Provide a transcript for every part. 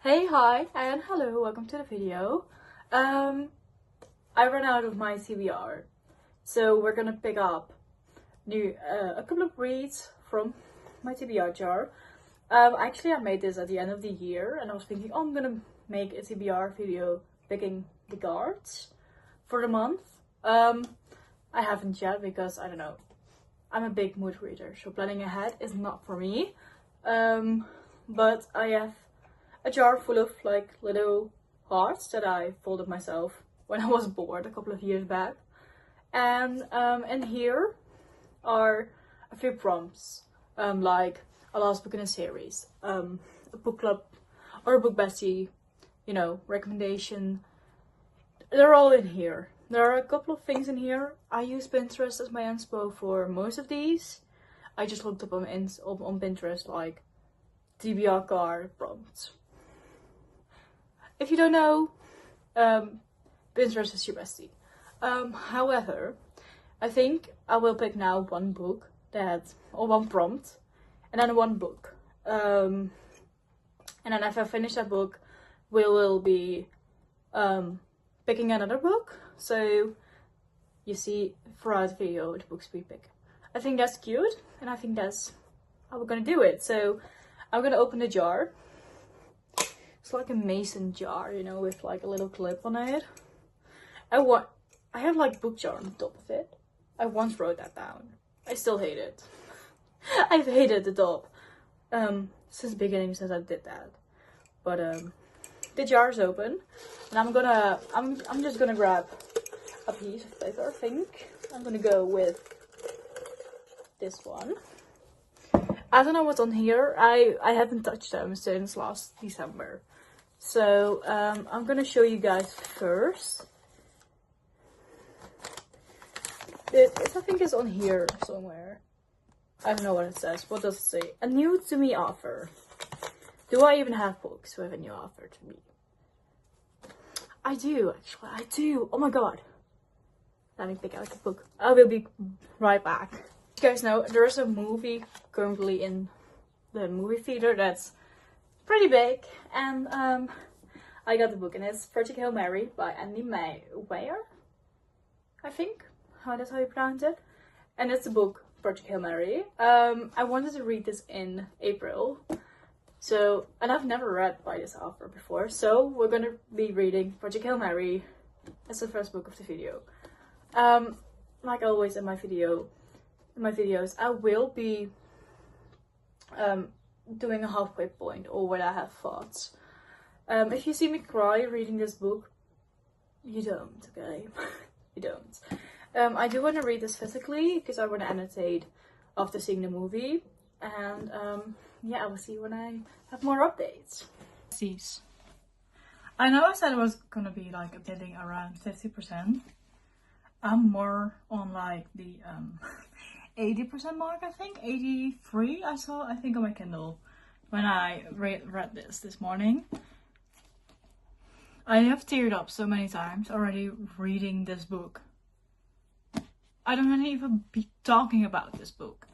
Hey, hi, and hello, welcome to the video. I ran out of my TBR, so we're gonna pick up a couple of reads from my TBR jar. Actually, I made this at the end of the year, and I was thinking, oh, I'm gonna make a TBR video picking the cards for the month. I haven't yet because, I don't know, I'm a big mood reader, so planning ahead is not for me. But I have a jar full of like little hearts that I folded myself when I was bored a couple of years back. And in here are a few prompts, like a last book in a series, a book club or a book bestie, you know, recommendation. They're all in here. There are a couple of things in here. I use Pinterest as my inspo for most of these. I just looked up on Pinterest like TBR card prompts. If you don't know, Pinterest is your bestie. However, I think I will pick now one book or one prompt, and then one book. And then if I finish that book, we will be picking another book. So you see throughout the video the books we pick. I think that's cute, and I think that's how we're gonna do it. So I'm gonna open the jar. It's like a mason jar, you know, with like a little clip on it. I have like book jar on top of it. I once wrote that down. I still hate it. I've hated the top since the beginning, since I did that. But the jar is open, and I'm just gonna grab a piece of paper. I think I'm gonna go with this one. I don't know what's on here. I haven't touched them since last December. So I'm gonna show you guys first. I think it's on here somewhere. I don't know what it says. What does it say? A new to me offer. Do I even have books with a new offer to me? I do, actually. I do. Oh my god. Let me pick out the book. I will be right back. You guys know there is a movie currently in the movie theater that's pretty big, and I got the book, and it's Project Hail Mary by Andy Weir, I think that's how you pronounce it. And it's the book Project Hail Mary. I wanted to read this in April, and I've never read by this author before, so we're gonna be reading Project Hail Mary as the first book of the video. Like always in my videos, I will be doing a halfway point or when I have thoughts. If you see me cry reading this book, you don't, okay? You don't. I do want to read this physically because I want to annotate after seeing the movie, and yeah, I will see you when I have more updates. I know I said it was gonna be like updating around 50%. I'm more on like the 80% mark, I think. 83 I think on my Kindle when I read this morning. I have teared up so many times already reading this book. I don't want to even be talking about this book,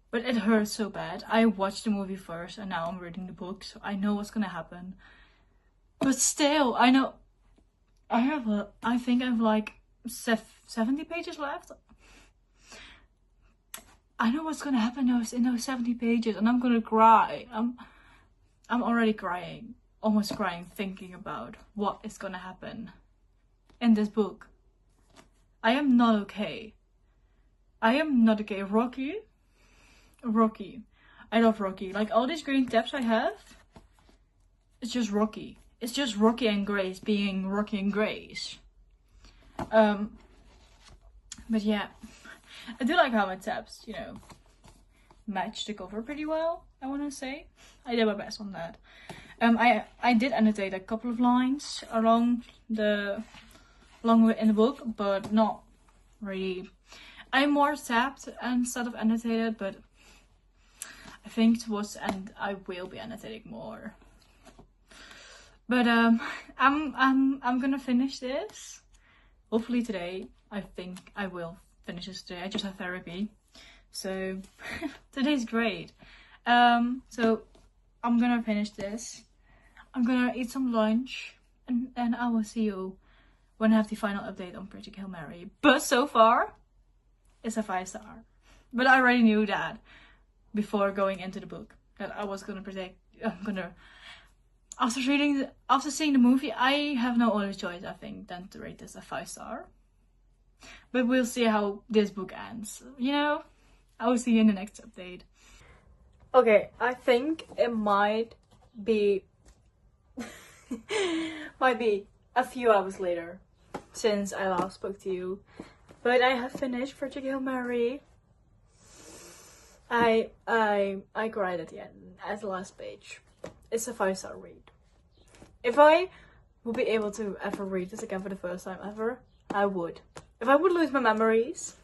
but it hurts so bad. I watched the movie first and now I'm reading the book, so I know what's gonna happen. But still, I know I think I have like 70 pages left. I know what's gonna happen in those 70 pages, and I'm gonna cry. I'm already crying, almost crying, thinking about what is gonna happen in this book. I am not okay. I am not okay. Rocky. I love Rocky. Like all these green tabs I have, it's just Rocky. It's just Rocky and Grace being Rocky and Grace. But yeah, I do like how my tabs, you know, match the cover pretty well, I want to say. I did my best on that. I did annotate a couple of lines along the way in the book, but not really. I'm more tapped instead of annotated, but I think towards the end I will be annotating more. But I'm gonna finish this hopefully today. I think I will finish this today. I just have therapy, so today's great. So I'm gonna finish this. I'm gonna eat some lunch, and I will see you when I have the final update on Pretty Kill Mary. But so far, it's a 5-star. But I already knew that before going into the book, that I was gonna predict. After seeing the movie, I have no other choice, I think, than to rate this a 5-star. But we'll see how this book ends. You know, I will see you in the next update. Okay, I think it might be a few hours later since I last spoke to you, but I have finished Pretty Kill Mary. I cried at the end, at the last page. It's a 5-star read. If I would be able to ever read this again for the first time ever, I would. If I would lose my memories,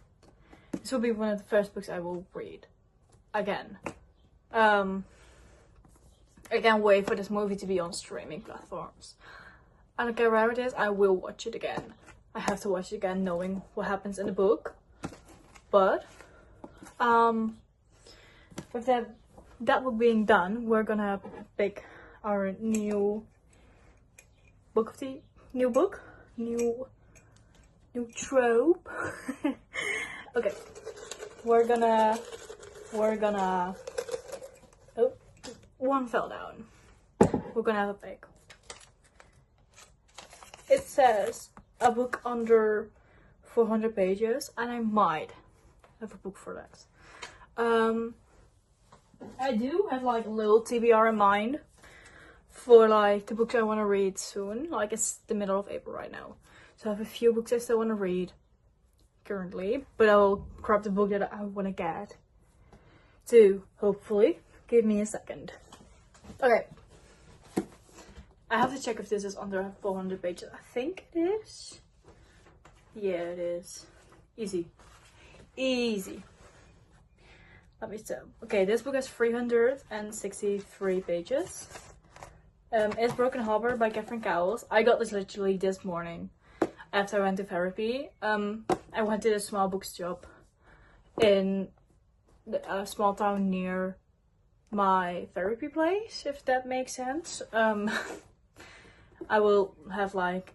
this will be one of the first books I will read again. I can't wait for this movie to be on streaming platforms. I don't care where it is, I will watch it again. I have to watch it again knowing what happens in the book. But, with that book being done, we're gonna pick our new trope. Okay, we're gonna, oh, one fell down. We're gonna have a pick. It says a book under 400 pages, and I might have a book for that. I do have like a little TBR in mind for like the books I want to read soon. Like, it's the middle of April right now, so I have a few books I still want to read currently, but I will grab the book that I want to get to, hopefully. Give me a second. Okay, I have to check if this is under 400 pages. I think it is. Yeah, it is. Easy. Let me see. Okay, this book has 363 pages. It's Broken Harbor by Catherine Cowles. I got this literally this morning after I went to therapy. I went to a small bookshop in a small town near my therapy place, if that makes sense. I will have like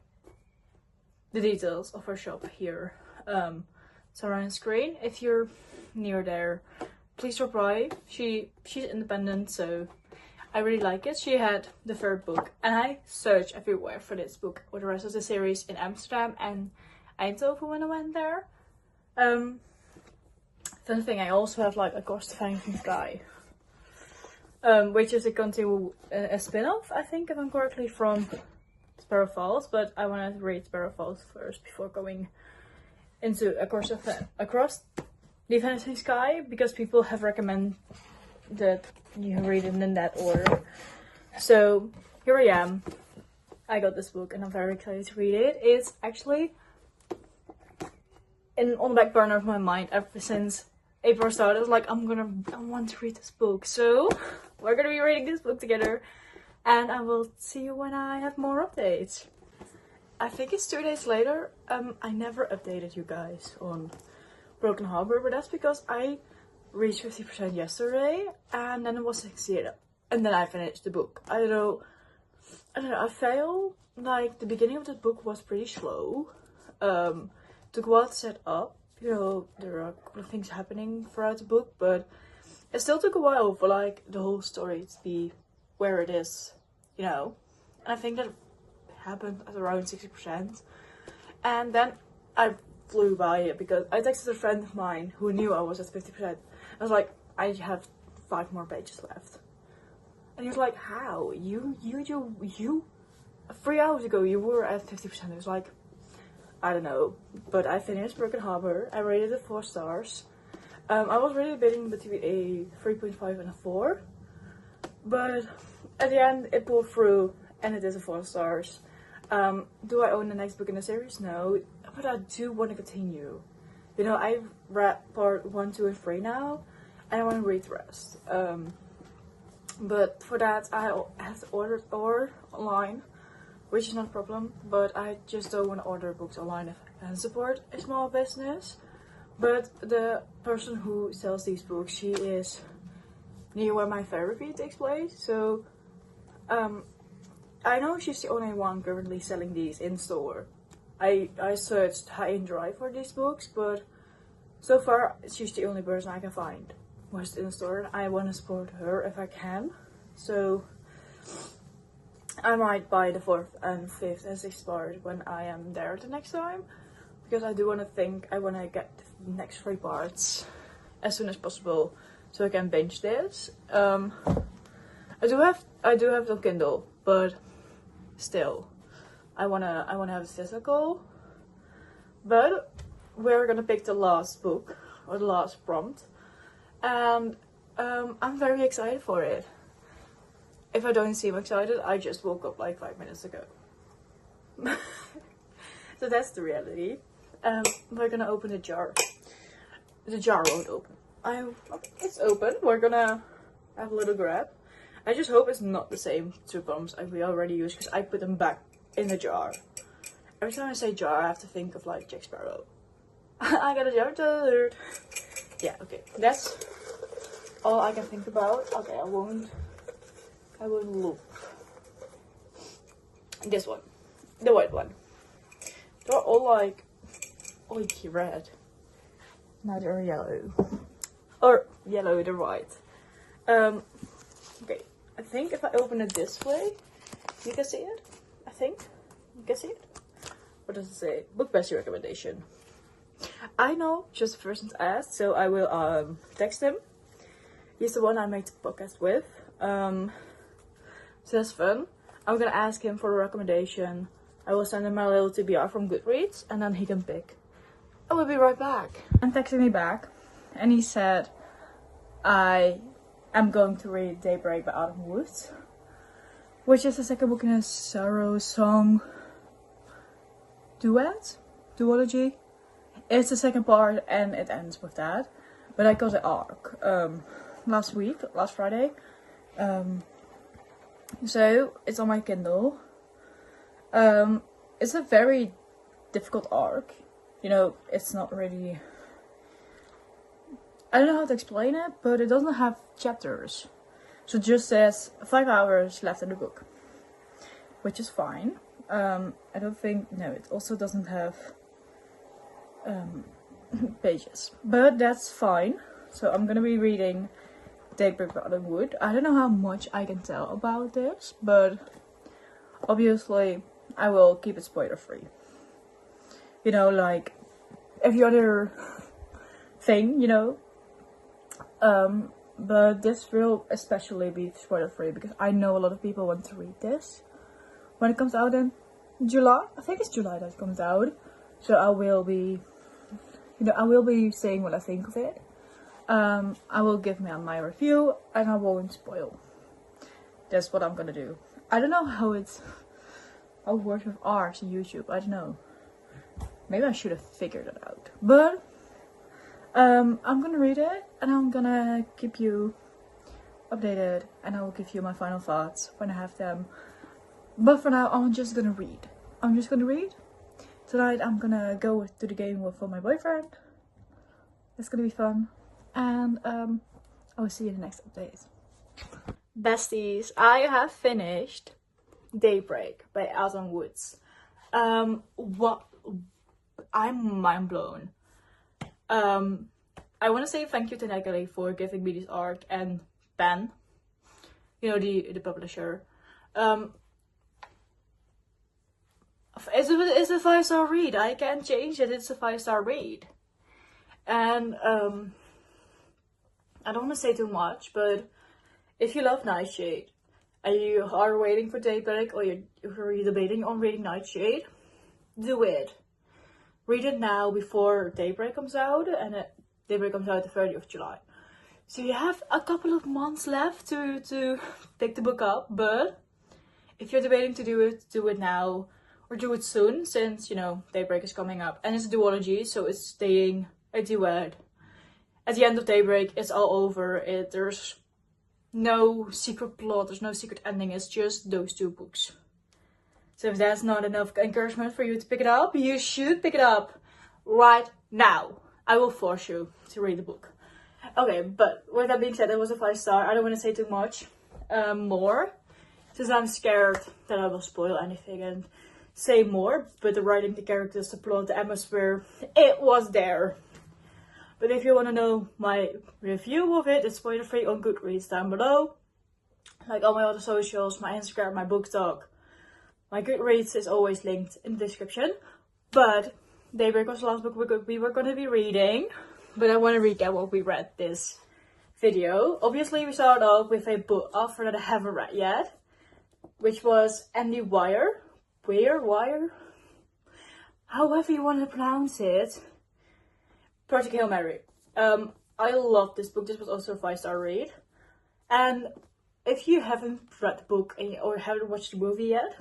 the details of her shop here somewhere on the screen. If you're near there, please drop by. She's independent, so I really like it. She had the third book, and I searched everywhere for this book or the rest of the series in Amsterdam and Eindhoven when I went there. Fun thing, I also have like Across the Vanishing Sky, which is a spin-off, I think, if I'm correctly, from Sparrow Falls, but I want to read Sparrow Falls first before going into Across the Vanishing Sky, because people have recommended that you read it in that order. So here I am. I got this book and I'm very excited to read it. It's actually on the back burner of my mind ever since April started. I was like, I want to read this book. So we're gonna be reading this book together, and I will see you when I have more updates. I think it's 2 days later. I never updated you guys on Broken Harbor, but that's because I reached 50% yesterday, and then it was 60%, and then I finished the book. I don't know, I felt like the beginning of the book was pretty slow. Took a while to set up, you know, there are a couple of things happening throughout the book, but it still took a while for like the whole story to be where it is, you know. And I think that happened at around 60%, and then I flew by it because I texted a friend of mine who knew I was at 50%. I was like, I have 5 more pages left, and he was like, how? You 3 hours ago you were at 50%. It was like, I don't know, but I finished Broken Harbor. I rated it 4 stars. I was really debating between a 3.5 and a 4, but at the end it pulled through and it is a 4 stars. Do I own the next book in the series? No, but I do want to continue. You know, I've read part 1, 2, and 3 now, and I want to read the rest. But for that I have to order it online, which is not a problem, but I just don't want to order books online if I can support a small business. But the person who sells these books, she is near where my therapy takes place, so I know she's the only one currently selling these in store. I searched high and dry for these books, but so far she's the only person I can find was in store. I want to support her if I can, so I might buy the 4th and 5th and 6th part when I am there the next time, because I do want to get the next 3 parts as soon as possible so I can binge this. I do have it on Kindle, but still, I wanna have it physical. But we're gonna pick the last book or the last prompt, and I'm very excited for it. If I don't seem excited, I just woke up like 5 minutes ago. So that's the reality. We're gonna open the jar. The jar won't open. It's open. We're gonna have a little grab. I just hope it's not the same 2 bombs we already used, because I put them back in the jar. Every time I say jar, I have to think of like Jack Sparrow. I got a jar alert. Yeah, okay. That's all I can think about. Okay, I won't look. This one. The white one. They're all like red. Now they're yellow. Or yellow, they're white. Okay. I think if I open it this way, you can see it. I think you can see it. What does it say? Book bestie recommendation. I know just the person's asked, so I will text him. He's the one I made the podcast with. So that's fun. I'm gonna ask him for a recommendation. I will send him my little TBR from Goodreads, and then he can pick. I will be right back. And texting me back, and he said, I'm going to read Daybreak by Autumn Woods, which is the second book in a Sorrow Song duology. It's the second part and it ends with that. But I got the arc last Friday. So it's on my Kindle. It's a very difficult arc. You know, it's not really... I don't know how to explain it, but it doesn't have chapters. So it just says 5 hours left in the book. Which is fine. I don't think... No, it also doesn't have pages. But that's fine. So I'm gonna be reading Daybreak by Autumn Wood. I don't know how much I can tell about this, but obviously I will keep it spoiler free. You know, like every other thing, you know. But this will especially be spoiler free because I know a lot of people want to read this when it comes out in July. I think it's July that it comes out. So I will be, saying what I think of it. I will give my review and I won't spoil. That's what I'm gonna do. I don't know how it works with R's in YouTube. I don't know. Maybe I should have figured it out. But I'm gonna read it and I'm gonna keep you updated and I will give you my final thoughts when I have them. But for now, I'm just gonna read. Tonight I'm gonna go to the game with my boyfriend. It's gonna be fun. And I will see you in the next update. Besties, I have finished Daybreak by Autumn Woods. I'm mind blown. I want to say thank you to Natalie for giving me this arc and Ben, you know, the publisher. It's a 5-star read. I can't change it. It's a 5-star read. And I don't want to say too much, but if you love Nightshade and you are waiting for Daybreak or you're debating on reading Nightshade, do it. Read it now before Daybreak comes out, and Daybreak comes out the 30th of July. So you have a couple of months left to pick the book up, but if you're debating to do it now or do it soon, since, you know, Daybreak is coming up. And it's a duology, so it's staying a duet. At the end of Daybreak, it's all over. There's no secret plot, there's no secret ending, it's just those 2 books. So if that's not enough encouragement for you to pick it up, you should pick it up right now. I will force you to read the book. Okay, but with that being said, it was a 5-star. I don't want to say too much more. since I'm scared that I will spoil anything and say more, but the writing, the characters, the plot, the atmosphere, it was there. But if you want to know my review of it, it's spoiler free on Goodreads down below. Like all my other socials, my Instagram, my book talk. My Goodreads is always linked in the description. But Daybreak was the last book we were going to be reading. But I want to recap what we read this video. Obviously, we started off with a book author that I haven't read yet, which was Andy Weir. Weir? However you want to pronounce it. Project Hail Mary. I love this book. This was also a 5-star read. And if you haven't read the book or haven't watched the movie yet,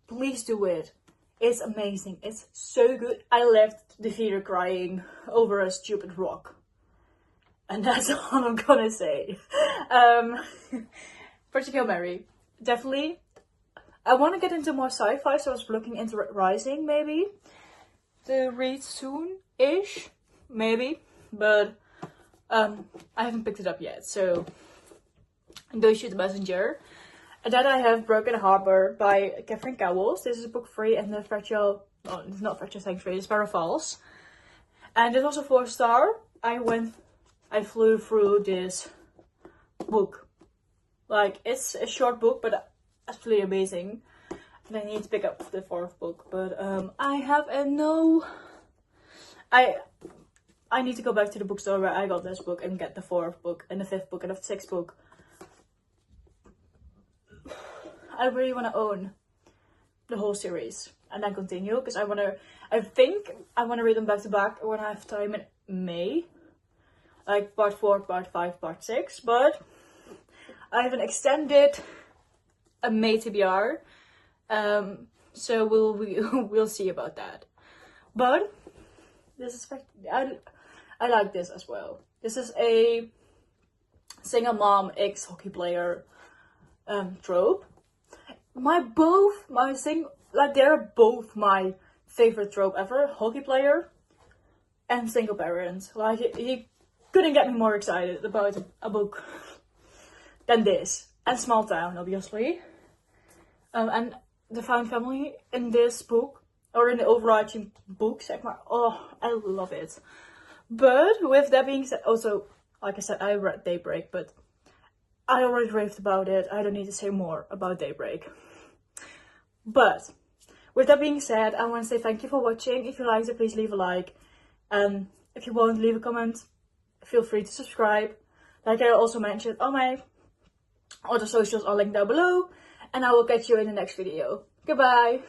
please do it. It's amazing. It's so good. I left the theater crying over a stupid rock. And that's all I'm gonna say. Project Hail Mary. Definitely. I want to get into more sci-fi, so I was looking into Rising, maybe. To read soon-ish. Maybe. But I haven't picked it up yet, so Go Shoot the Messenger. And then I have Broken Harbor by Catherine Cowles. This is book 3 and the Fragile... Oh, it's not Fragile Sanctuary, it's Sparrow Falls. And this was a 4-star. I flew through this book. Like, it's a short book, but absolutely amazing. And I need to pick up the 4th book. But I have no... I need to go back to the bookstore where I got this book and get the 4th book and the 5th book and the 6th book. I really want to own the whole series and then continue, because I think I want to read them back to back when I have time in May. Like part 4, part 5, part 6, but I have an extended May TBR. So we'll see about that. But this is, I like this as well. This is a single mom ex-hockey player trope. They're both my favorite trope ever. Hockey player and single parent. Like, you couldn't get me more excited about a book than this. And small town, obviously. And the found family in this book, or in the overarching book, oh, I love it. But with that being said, also, like I said, I read Daybreak, but I already raved about it. I don't need to say more about Daybreak. But with that being said, I want to say thank you for watching. If you liked it, please leave a like. If you want, leave a comment. Feel free to subscribe. Like I also mentioned, all my other socials are linked down below. And I will catch you in the next video. Goodbye.